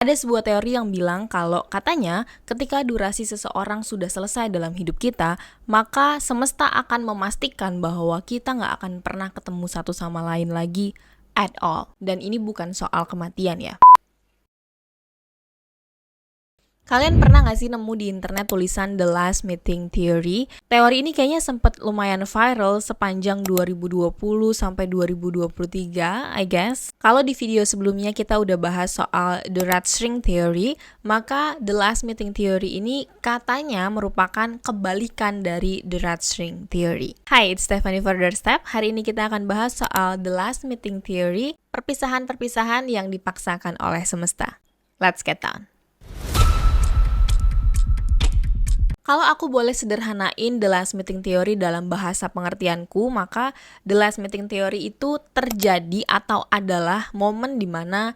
Ada sebuah teori yang bilang kalau katanya ketika durasi seseorang sudah selesai dalam hidup kita, maka semesta akan memastikan bahwa kita nggak akan pernah ketemu satu sama lain lagi at all. Dan ini bukan soal kematian ya. Kalian pernah gak sih nemu di internet tulisan The Last Meeting Theory? Teori ini kayaknya sempat lumayan viral sepanjang 2020 sampai 2023, I guess. Kalau di video sebelumnya kita udah bahas soal The Red String Theory, maka The Last Meeting Theory ini katanya merupakan kebalikan dari The Red String Theory. Hai, it's Stephanie Further Step. Hari ini kita akan bahas soal The Last Meeting Theory, perpisahan-perpisahan yang dipaksakan oleh semesta. Let's get down. Kalau aku boleh sederhanain The Last Meeting Theory dalam bahasa pengertianku, maka The Last Meeting Theory itu terjadi atau adalah momen dimana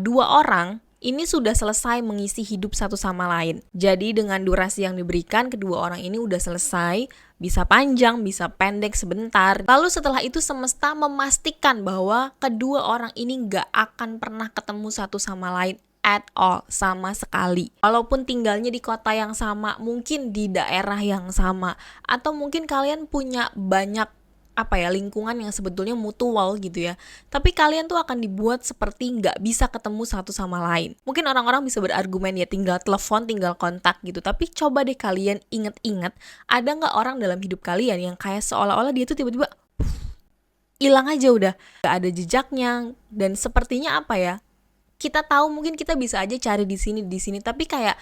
dua orang ini sudah selesai mengisi hidup satu sama lain. Jadi dengan durasi yang diberikan, kedua orang ini udah selesai, bisa panjang, bisa pendek sebentar. Lalu setelah itu semesta memastikan bahwa kedua orang ini gak akan pernah ketemu satu sama lain at all, sama sekali. Walaupun tinggalnya di kota yang sama, mungkin di daerah yang sama, atau mungkin kalian punya banyak lingkungan yang sebetulnya mutual gitu ya. Tapi kalian tuh akan dibuat seperti nggak bisa ketemu satu sama lain. Mungkin orang-orang bisa berargumen ya tinggal telepon, tinggal kontak gitu. Tapi coba deh kalian inget-inget, ada nggak orang dalam hidup kalian yang kayak seolah-olah dia tuh tiba-tiba hilang aja udah, nggak ada jejaknya, dan sepertinya kita tahu mungkin kita bisa aja cari di sini, tapi kayak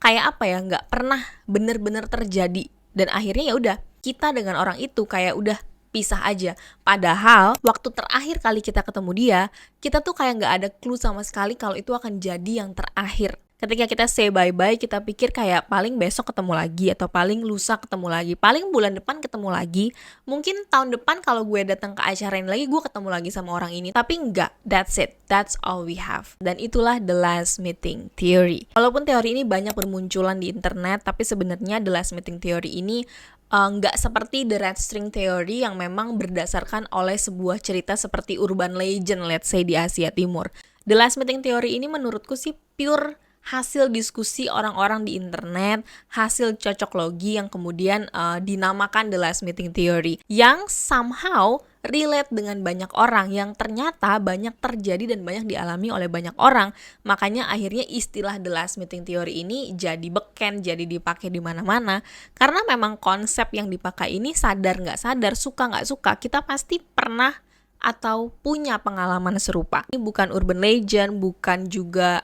nggak pernah bener-bener terjadi, dan akhirnya ya udah kita dengan orang itu kayak udah pisah aja. Padahal waktu terakhir kali kita ketemu dia, kita tuh kayak nggak ada clue sama sekali kalau itu akan jadi yang terakhir. Ketika kita say bye-bye, kita pikir kayak paling besok ketemu lagi, atau paling lusa ketemu lagi, paling bulan depan ketemu lagi, mungkin tahun depan kalau gue datang ke acara ini lagi, gue ketemu lagi sama orang ini. Tapi enggak, that's it, that's all we have. Dan itulah The Last Meeting Theory. Walaupun teori ini banyak bermunculan di internet, tapi sebenarnya The Last Meeting Theory ini nggak seperti The Red String Theory yang memang berdasarkan oleh sebuah cerita seperti urban legend, let's say di Asia Timur. The Last Meeting Theory ini menurutku sih pure hasil diskusi orang-orang di internet, hasil cocok logi yang kemudian dinamakan The Last Meeting Theory, yang somehow relate dengan banyak orang, yang ternyata banyak terjadi dan banyak dialami oleh banyak orang. Makanya akhirnya istilah The Last Meeting Theory ini jadi beken, jadi dipakai di mana-mana, karena memang konsep yang dipakai ini sadar nggak sadar, suka nggak suka, kita pasti pernah atau punya pengalaman serupa. Ini bukan urban legend, bukan juga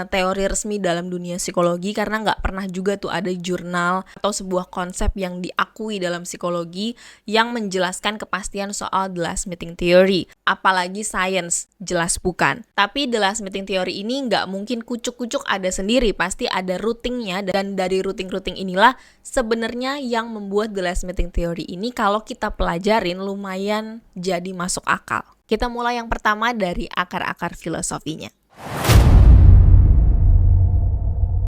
teori resmi dalam dunia psikologi, karena nggak pernah juga tuh ada jurnal atau sebuah konsep yang diakui dalam psikologi yang menjelaskan kepastian soal The Last Meeting Theory. Apalagi science, jelas bukan. Tapi The Last Meeting Theory ini nggak mungkin kucuk-kucuk ada sendiri, pasti ada routingnya, dan dari routing-routing inilah sebenarnya yang membuat The Last Meeting Theory ini kalau kita pelajarin lumayan jadi masuk akal. Kita mulai yang pertama dari akar-akar filosofinya.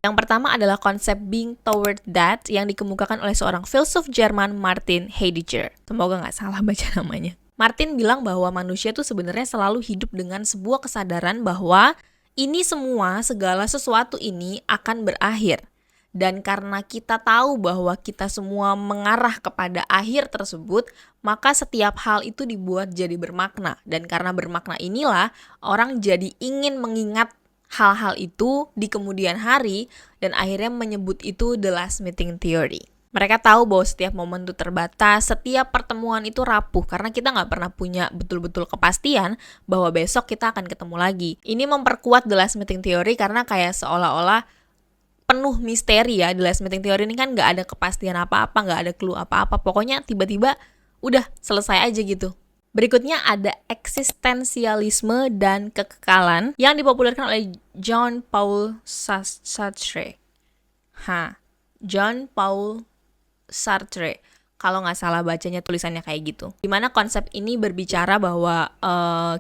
Yang pertama adalah konsep being toward that yang dikemukakan oleh seorang filsuf Jerman, Martin Heidegger. Semoga nggak salah baca namanya. Martin bilang bahwa manusia tuh sebenarnya selalu hidup dengan sebuah kesadaran bahwa ini semua, segala sesuatu ini akan berakhir. Dan karena kita tahu bahwa kita semua mengarah kepada akhir tersebut, maka setiap hal itu dibuat jadi bermakna. Dan karena bermakna inilah, orang jadi ingin mengingat hal-hal itu di kemudian hari, dan akhirnya menyebut itu The Last Meeting Theory. Mereka tahu bahwa setiap momen itu terbatas, setiap pertemuan itu rapuh, karena kita nggak pernah punya betul-betul kepastian bahwa besok kita akan ketemu lagi. Ini memperkuat The Last Meeting Theory karena kayak seolah-olah penuh misteri ya. The Last Meeting Theory ini kan nggak ada kepastian apa-apa, nggak ada clue apa-apa, pokoknya tiba-tiba udah selesai aja gitu. Berikutnya ada eksistensialisme dan kekekalan yang dipopulerkan oleh Jean Paul Sartre. Jean Paul Sartre. Kalau nggak salah bacanya tulisannya kayak gitu. Dimana konsep ini berbicara bahwa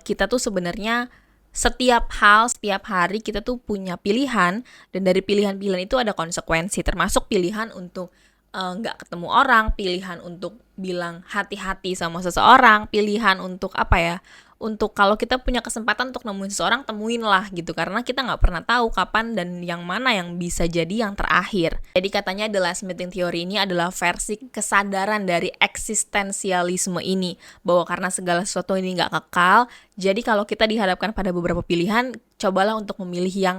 kita tuh sebenarnya setiap hal, setiap hari kita tuh punya pilihan, dan dari pilihan-pilihan itu ada konsekuensi, termasuk pilihan untuk nggak ketemu orang, pilihan untuk bilang hati-hati sama seseorang, pilihan untuk untuk kalau kita punya kesempatan untuk nemuin seseorang, temuin lah gitu, karena kita nggak pernah tahu kapan dan yang mana yang bisa jadi yang terakhir. Jadi katanya The Last Meeting Theory ini adalah versi kesadaran dari eksistensialisme ini, bahwa karena segala sesuatu ini nggak kekal, jadi kalau kita dihadapkan pada beberapa pilihan, cobalah untuk memilih yang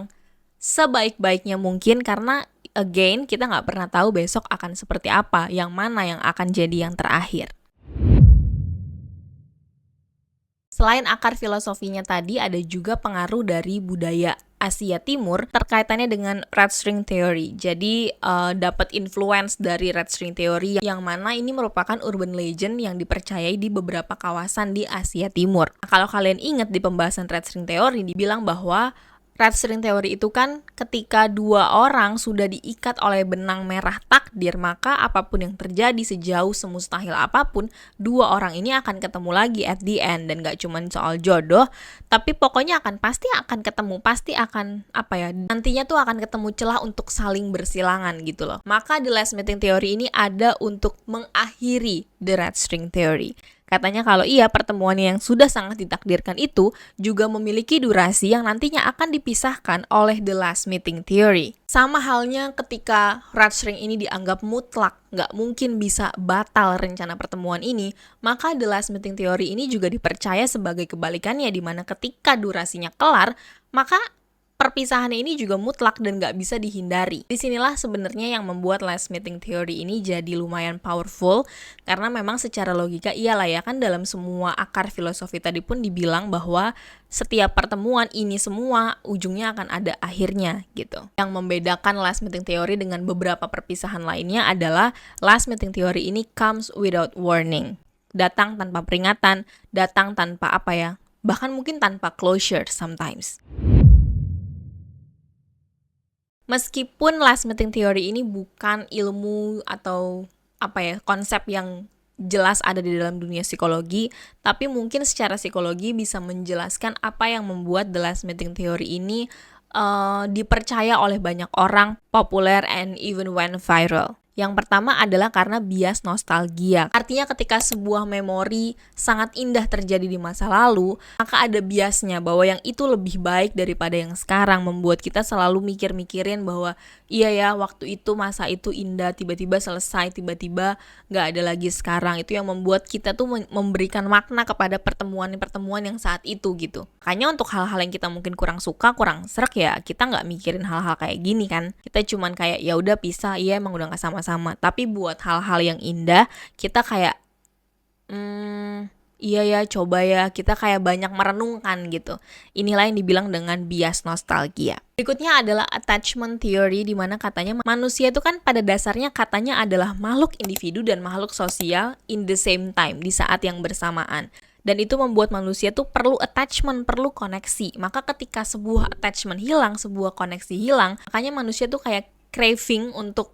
sebaik-baiknya mungkin, karena again, kita nggak pernah tahu besok akan seperti apa, yang mana yang akan jadi yang terakhir. Selain akar filosofinya tadi, ada juga pengaruh dari budaya Asia Timur terkaitannya dengan red string theory. Jadi dapat influence dari red string theory yang mana ini merupakan urban legend yang dipercayai di beberapa kawasan di Asia Timur. Nah, kalau kalian ingat di pembahasan red string theory dibilang bahwa red string theory itu kan ketika dua orang sudah diikat oleh benang merah takdir, maka apapun yang terjadi sejauh semustahil apapun, dua orang ini akan ketemu lagi at the end. Dan gak cuma soal jodoh, tapi pokoknya pasti akan ketemu, pasti akan nantinya tuh akan ketemu celah untuk saling bersilangan gitu loh. Maka The Last Meeting Theory ini ada untuk mengakhiri the red string theory. Katanya kalau pertemuan yang sudah sangat ditakdirkan itu juga memiliki durasi yang nantinya akan dipisahkan oleh The Last Meeting Theory. Sama halnya ketika red string ini dianggap mutlak, nggak mungkin bisa batal rencana pertemuan ini, maka The Last Meeting Theory ini juga dipercaya sebagai kebalikannya, di mana ketika durasinya kelar, maka perpisahan ini juga mutlak dan nggak bisa dihindari. Disinilah sebenarnya yang membuat Last Meeting Theory ini jadi lumayan powerful, karena memang secara logika iyalah ya kan, dalam semua akar filosofi tadi pun dibilang bahwa setiap pertemuan ini semua ujungnya akan ada akhirnya gitu. Yang membedakan Last Meeting Theory dengan beberapa perpisahan lainnya adalah Last Meeting Theory ini comes without warning. Datang tanpa peringatan, datang tanpa bahkan mungkin tanpa closure sometimes. Meskipun Last Meeting Theory ini bukan ilmu atau konsep yang jelas ada di dalam dunia psikologi, tapi mungkin secara psikologi bisa menjelaskan apa yang membuat The Last Meeting Theory ini dipercaya oleh banyak orang, populer, and even went viral. Yang pertama adalah karena bias nostalgia. Artinya ketika sebuah memori sangat indah terjadi di masa lalu, maka ada biasnya bahwa yang itu lebih baik daripada yang sekarang, membuat kita selalu mikir-mikirin bahwa iya ya, waktu itu masa itu indah, tiba-tiba selesai, tiba-tiba gak ada lagi sekarang. Itu yang membuat kita tuh memberikan makna kepada pertemuan-pertemuan yang saat itu gitu. Makanya untuk hal-hal yang kita mungkin kurang suka, kurang srek ya, kita gak mikirin hal-hal kayak gini kan. Kita cuman kayak ya udah pisah, iya emang udah gak sama-sama. Tapi buat hal-hal yang indah, kita kayak iya ya, coba ya, kita kayak banyak merenungkan gitu. Inilah yang dibilang dengan bias nostalgia. Berikutnya adalah attachment theory, di mana katanya manusia itu kan pada dasarnya katanya adalah makhluk individu dan makhluk sosial in the same time, di saat yang bersamaan. Dan itu membuat manusia tuh perlu attachment, perlu koneksi. Maka ketika sebuah attachment hilang, sebuah koneksi hilang, makanya manusia tuh kayak craving untuk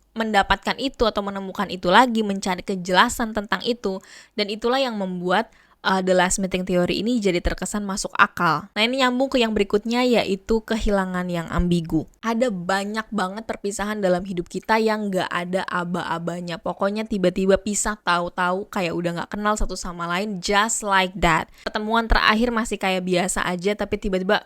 mendapatkan itu atau menemukan itu lagi, mencari kejelasan tentang itu. Dan itulah yang membuat The Last Meeting Theory ini jadi terkesan masuk akal. Nah, ini nyambung ke yang berikutnya, yaitu kehilangan yang ambigu. Ada banyak banget perpisahan dalam hidup kita yang gak ada aba-abanya. Pokoknya tiba-tiba pisah, tahu-tahu kayak udah gak kenal satu sama lain, just like that. Pertemuan terakhir masih kayak biasa aja, tapi tiba-tiba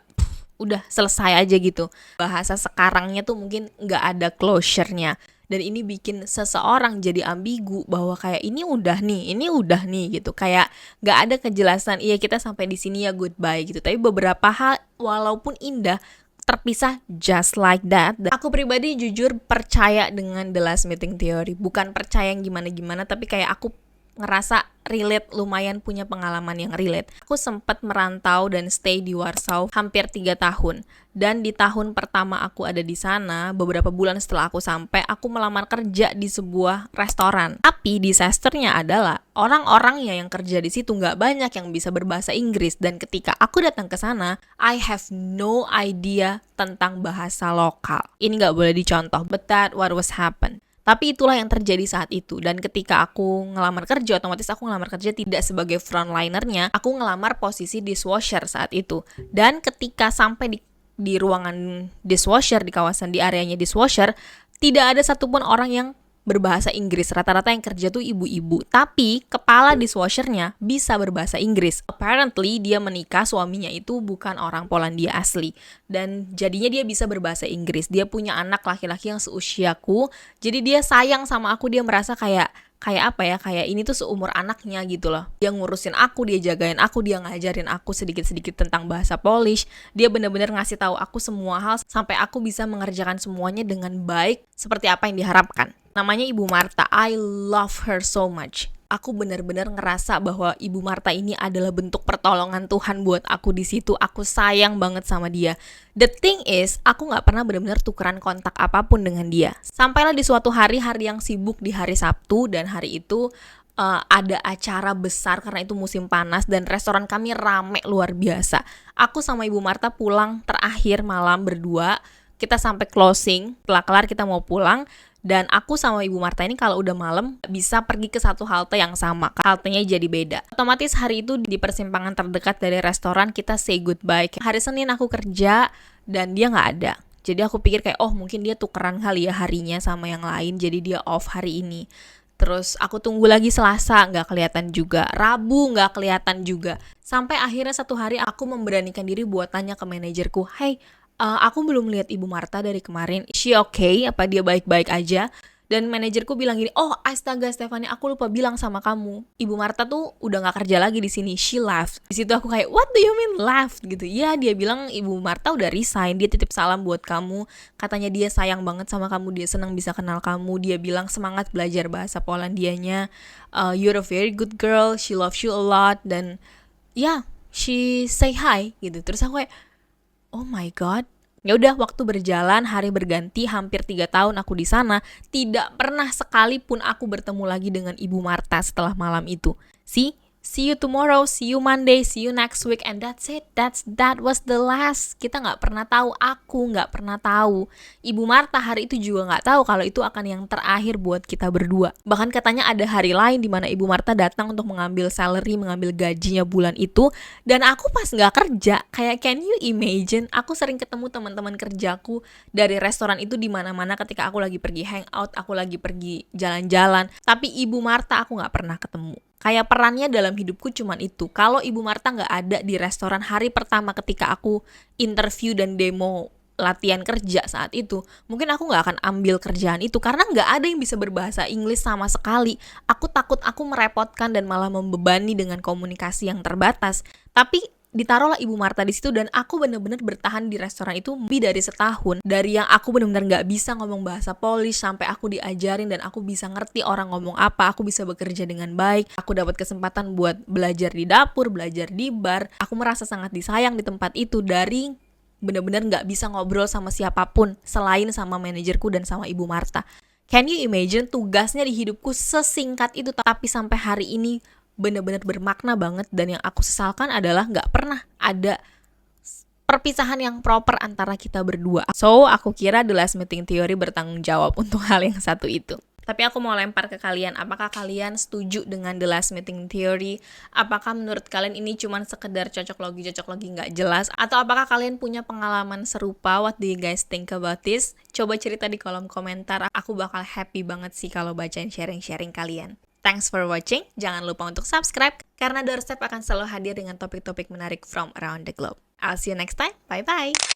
udah selesai aja gitu. Bahasa sekarangnya tuh mungkin gak ada closure-nya. Dan ini bikin seseorang jadi ambigu bahwa kayak ini udah nih gitu. Kayak gak ada kejelasan, iya kita sampai di sini ya, goodbye gitu. Tapi beberapa hal walaupun indah terpisah just like that. Dan aku pribadi jujur percaya dengan The Last Meeting Theory. Bukan percaya yang gimana-gimana, tapi kayak aku ngerasa relate, lumayan punya pengalaman yang relate. Aku sempat merantau dan stay di Warsaw hampir 3 tahun. Dan di tahun pertama aku ada di sana, beberapa bulan setelah aku sampai, aku melamar kerja di sebuah restoran. Tapi disasternya adalah orang-orangnya yang kerja di situ nggak banyak yang bisa berbahasa Inggris. Dan ketika aku datang ke sana, I have no idea tentang bahasa lokal. Ini nggak boleh dicontoh, but that what was happened. Tapi itulah yang terjadi saat itu. Dan ketika aku ngelamar kerja, otomatis aku ngelamar kerja tidak sebagai frontlinernya, aku ngelamar posisi dishwasher saat itu. Dan ketika sampai di ruangan dishwasher, di kawasan di areanya dishwasher, tidak ada satupun orang yang berbahasa Inggris. Rata-rata yang kerja tuh ibu-ibu. Tapi kepala dishwashernya bisa berbahasa Inggris. Apparently dia menikah, suaminya itu bukan orang Polandia asli. Dan jadinya dia bisa berbahasa Inggris. Dia punya anak laki-laki yang seusiaku. Jadi dia sayang sama aku, dia merasa kayak apa ya, kayak ini tuh seumur anaknya gitu loh. Dia ngurusin aku, dia jagain aku, dia ngajarin aku sedikit-sedikit tentang bahasa Polish. Dia benar-benar ngasih tahu aku semua hal sampai aku bisa mengerjakan semuanya dengan baik seperti apa yang diharapkan. Namanya Ibu Marta. I love her so much. Aku benar-benar ngerasa bahwa Ibu Marta ini adalah bentuk pertolongan Tuhan buat aku di situ. Aku sayang banget sama dia. The thing is, aku nggak pernah benar-benar tukeran kontak apapun dengan dia. Sampailah di suatu hari yang sibuk di hari Sabtu, dan hari itu ada acara besar karena itu musim panas dan restoran kami rame luar biasa. Aku sama Ibu Marta pulang terakhir malam berdua. Kita sampai closing, setelah kelar kita mau pulang. Dan aku sama Ibu Marta ini kalau udah malam bisa pergi ke satu halte yang sama. Haltenya jadi beda. Otomatis hari itu di persimpangan terdekat dari restoran kita say goodbye. Hari Senin aku kerja dan dia nggak ada. Jadi aku pikir kayak, oh mungkin dia tukeran kali ya harinya sama yang lain. Jadi dia off hari ini. Terus aku tunggu lagi Selasa, nggak kelihatan juga. Rabu nggak kelihatan juga. Sampai akhirnya satu hari aku memberanikan diri buat tanya ke manajerku, hey, aku belum lihat Ibu Marta dari kemarin. Is she okay? Apa dia baik-baik aja? Dan manajerku bilang gini, oh astaga Stephanie, aku lupa bilang sama kamu. Ibu Marta tuh udah gak kerja lagi di sini. She left. Di situ aku kayak, what do you mean left? Gitu. Ya dia bilang Ibu Marta udah resign. Dia titip salam buat kamu. Katanya dia sayang banget sama kamu. Dia senang bisa kenal kamu. Dia bilang semangat belajar bahasa Polandianya. You're a very good girl. She loves you a lot. Dan ya, she say hi gitu. Terus aku kayak, oh my god. Ya udah, waktu berjalan, hari berganti, hampir 3 tahun aku di sana, tidak pernah sekalipun aku bertemu lagi dengan Ibu Marta setelah malam itu. See you tomorrow, see you Monday, see you next week, and that's it. That was the last. Kita nggak pernah tahu, aku nggak pernah tahu. Ibu Marta hari itu juga nggak tahu kalau itu akan yang terakhir buat kita berdua. Bahkan katanya ada hari lain di mana Ibu Marta datang untuk mengambil salary, mengambil gajinya bulan itu, dan aku pas nggak kerja, kayak can you imagine? Aku sering ketemu teman-teman kerjaku dari restoran itu di mana-mana ketika aku lagi pergi hangout, aku lagi pergi jalan-jalan, tapi Ibu Marta aku nggak pernah ketemu. Kayak perannya dalam hidupku cuman itu. Kalau Ibu Marta nggak ada di restoran hari pertama ketika aku interview dan demo latihan kerja saat itu, mungkin aku nggak akan ambil kerjaan itu karena nggak ada yang bisa berbahasa Inggris sama sekali. Aku takut aku merepotkan dan malah membebani dengan komunikasi yang terbatas. Tapi ditaruhlah Ibu Marta di situ dan aku benar-benar bertahan di restoran itu lebih dari setahun. Dari yang aku benar-benar nggak bisa ngomong bahasa Polish sampai aku diajarin dan aku bisa ngerti orang ngomong apa, aku bisa bekerja dengan baik, aku dapat kesempatan buat belajar di dapur, belajar di bar. Aku merasa sangat disayang di tempat itu dari benar-benar nggak bisa ngobrol sama siapapun selain sama manajerku dan sama Ibu Marta. Can you imagine tugasnya di hidupku sesingkat itu tapi sampai hari ini benar-benar bermakna banget, dan yang aku sesalkan adalah nggak pernah ada perpisahan yang proper antara kita berdua. So, aku kira The Last Meeting Theory bertanggung jawab untuk hal yang satu itu. Tapi aku mau lempar ke kalian, apakah kalian setuju dengan The Last Meeting Theory? Apakah menurut kalian ini cuma sekedar cocok logi nggak jelas? Atau apakah kalian punya pengalaman serupa? What do you guys think about this? Coba cerita di kolom komentar, aku bakal happy banget sih kalau bacain sharing-sharing kalian. Thanks for watching, jangan lupa untuk subscribe, karena Doorstep akan selalu hadir dengan topik-topik menarik from around the globe. I'll see you next time, bye-bye!